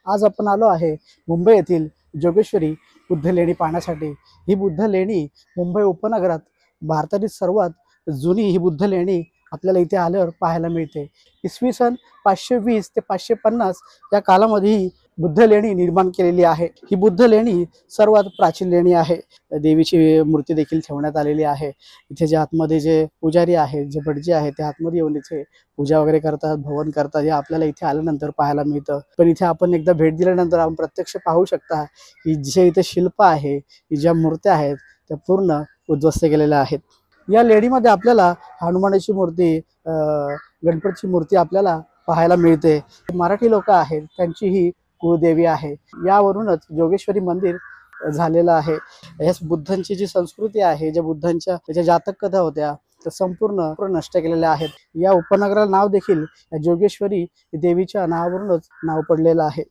आज आपण आलो आहे मुंबई येथील जोगेश्वरी बुद्ध लेणी पाहण्यासाठी। ही बुद्ध लेणी मुंबई उपनगरात भारतातील सर्वात जुनी ही बुद्ध लेणी आपल्याला इथे आल्यावर पाहायला मिळते। इसवी सन 520 ते 550 या कालामध्ये ही बुद्ध लेणी निर्माण केलेली आहे। ही बुद्ध लेणी सर्वात प्राचीन लेणी आहे। देवीची मूर्ती देखील ठेवण्यात आलेली आहे। इथे जे आतमध्ये जे पुजारी आहेत, जे भटजी आहेत, ते आतमध्ये येऊन इथे पूजा वगैरे करतात, भवन करतात, हे आपल्याला इथे आल्यानंतर पाहायला मिळतं। पण इथे आपण एकदा भेट दिल्यानंतर आपण प्रत्यक्ष पाहू शकता की जे इथे शिल्प आहे, की ज्या मूर्त्या आहेत त्या पूर्ण उद्ध्वस्त केलेल्या आहेत। या लेणीमध्ये आपल्याला हनुमानाची मूर्ती, गणपतीची मूर्ती आपल्याला पाहायला मिळते। मराठी लोक आहेत त्यांची ही कुळदेवी आहे। यावरूनच जोगेश्वरी मंदिर झालेलं आहे। या बुद्धांची जी संस्कृती आहे, ज्या बुद्धांच्या ज्या जातक कथा होत्या त्या संपूर्ण नष्ट केलेल्या आहेत। या उपनगराला नाव देखील जोगेश्वरी देवीच्या नावावरूनच नाव पडलेलं आहे।